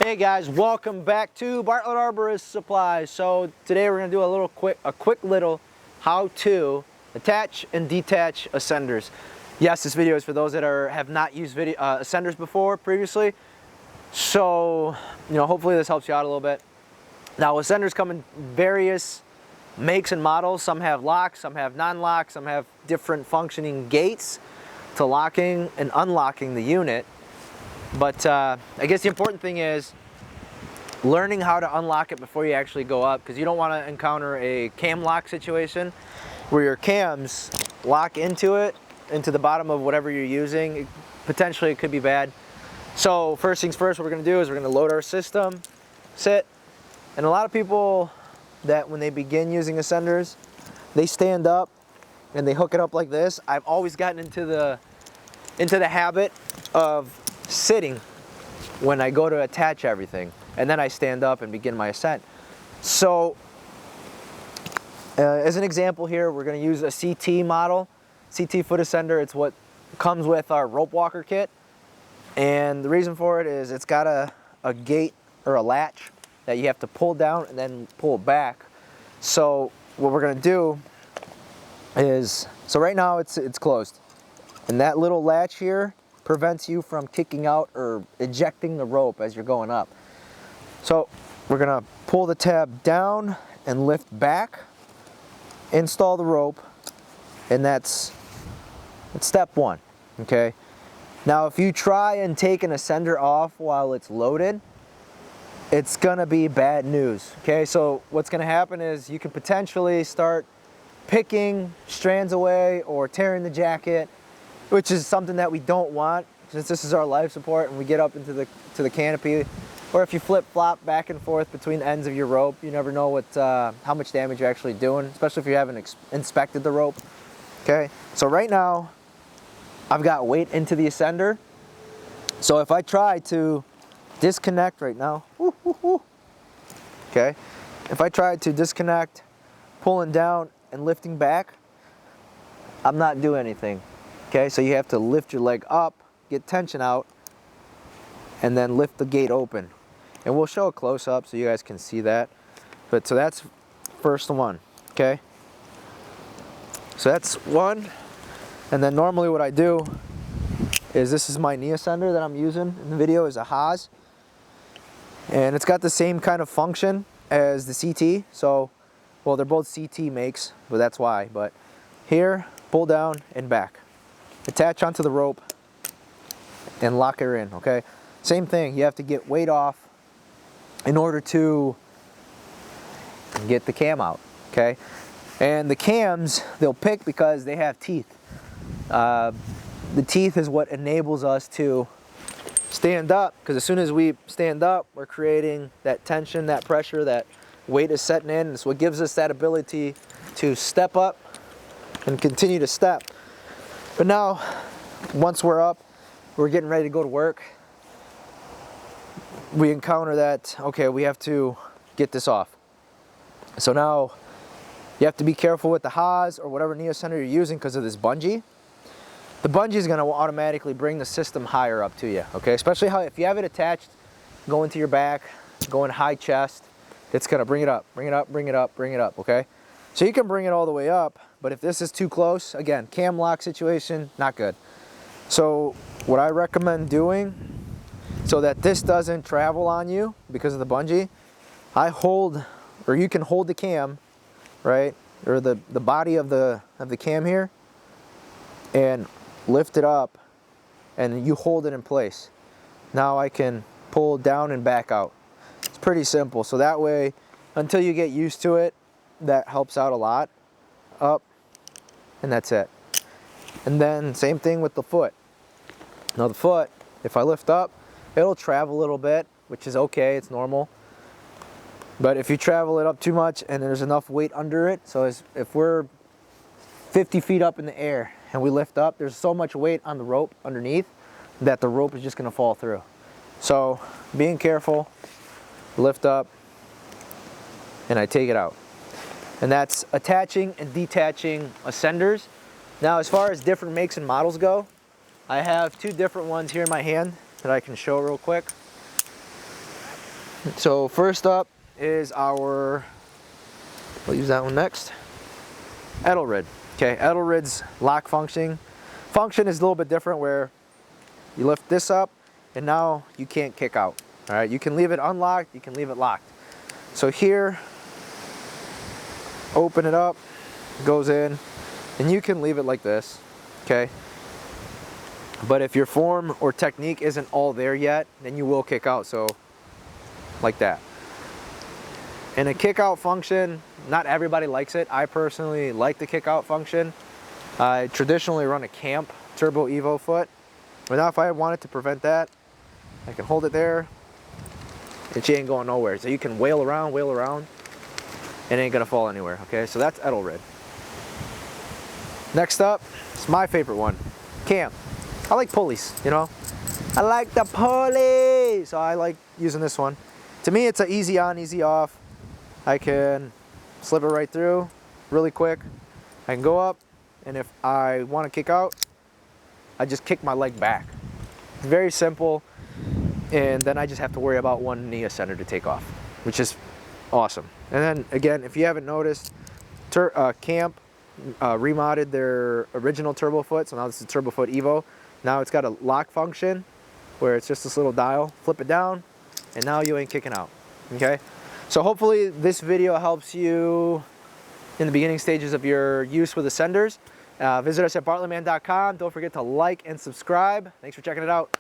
Hey guys, welcome back to Bartlett Arborist Supplies. So today we're gonna do a quick little how to attach and detach ascenders. Yes, this video is for those that have not used ascenders before previously. So hopefully this helps you out a little bit. Now ascenders come in various makes and models. Some have locks, some have non-lock, some have different functioning gates to locking and unlocking the unit. But I guess the important thing is learning how to unlock it before you actually go up, because you don't want to encounter a cam lock situation where your cams lock into the bottom of whatever you're using. Potentially it could be bad. So first things first, what we're going to do is we're going to load our system, sit, and a lot of people that when they begin using ascenders, they stand up and they hook it up like this. I've always gotten into the habit of sitting when I go to attach everything, and then I stand up and begin my ascent. So as an example here, we're going to use a CT model, CT foot ascender. It's what comes with our rope walker kit, and the reason for it is it's got a gate or a latch that you have to pull down and then pull it back. So what we're going to do is, so right now it's closed, and that little latch here prevents you from kicking out or ejecting the rope as you're going up. So we're gonna pull the tab down and lift back, install the rope, and that's step one, okay? Now if you try and take an ascender off while it's loaded, it's gonna be bad news, okay? So what's gonna happen is you can potentially start picking strands away or tearing the jacket, which is something that we don't want, since this is our life support and we get up into the canopy. Or if you flip-flop back and forth between the ends of your rope, you never know how much damage you're actually doing, especially if you haven't inspected the rope. Okay, so right now I've got weight into the ascender. So if I try to disconnect right now, okay, if I try to disconnect, pulling down and lifting back, I'm not doing anything. Okay, so you have to lift your leg up, get tension out, and then lift the gate open. And we'll show a close-up so you guys can see that. But so that's first one, okay? So that's one. And then normally what I do is, this is my knee ascender that I'm using in the video, is a Haas. And it's got the same kind of function as the CT. So, well, they're both CT makes, but that's why. But here, pull down and back. Attach onto the rope and lock her in, okay? Same thing, you have to get weight off in order to get the cam out, okay? And the cams, they'll pick because they have teeth. The teeth is what enables us to stand up, because as soon as we stand up, we're creating that tension, that pressure, that weight is setting in. It's what gives us that ability to step up and continue to step. But now, once we're up, we're getting ready to go to work, we encounter that, okay, we have to get this off. So now, you have to be careful with the Haas or whatever knee ascender you're using because of this bungee. The bungee is going to automatically bring the system higher up to you, okay? Especially if you have it attached, going to your back, going high chest, it's going to bring it up, bring it up, bring it up, bring it up, okay? So you can bring it all the way up, but if this is too close, again, cam lock situation, not good. So what I recommend doing, so that this doesn't travel on you because of the bungee, I hold, or you can hold the cam, right, or the body of the cam here, and lift it up, and you hold it in place. Now I can pull down and back out. It's pretty simple. So that way, until you get used to it, that helps out a lot. Up, and that's it. And then same thing with the foot. Now the foot, if I lift up, it'll travel a little bit, which is okay, it's normal. But if you travel it up too much and there's enough weight under it, so if we're 50 feet up in the air and we lift up, there's so much weight on the rope underneath that the rope is just gonna fall through. So being careful, lift up, and I take it out. And that's attaching and detaching ascenders. Now as far as different makes and models go, I have two different ones here in my hand that I can show real quick. So first up is our, we'll use that one next, Edelrid. Okay, Edelrid's lock function is a little bit different, where you lift this up and now you can't kick out. All right, you can leave it unlocked, you can leave it locked. So here, open it up, goes in, and you can leave it like this, okay? But if your form or technique isn't all there yet, then you will kick out, so like that. And a kick out function, not everybody likes it. I personally like the kick out function. I traditionally run a camp turbo evo foot, but now if I wanted to prevent that, I can hold it there and she ain't going nowhere. So you can wail around, and it ain't gonna fall anywhere, okay? So that's Edelrid. Next up, it's my favorite one, Camp. I like pulleys, you know? I like the pulley, so I like using this one. To me, it's an easy on, easy off. I can slip it right through really quick. I can go up, and if I want to kick out, I just kick my leg back. It's very simple, and then I just have to worry about one knee ascender to take off, which is awesome. And then again, if you haven't noticed, Camp remodded their original turbo foot, so now this is turbo foot evo. Now it's got a lock function where it's just this little dial, flip it down, and now you ain't kicking out, okay? So hopefully this video helps you in the beginning stages of your use with ascenders. Visit us at bartlettman.com. Don't forget to like and subscribe. Thanks for checking it out.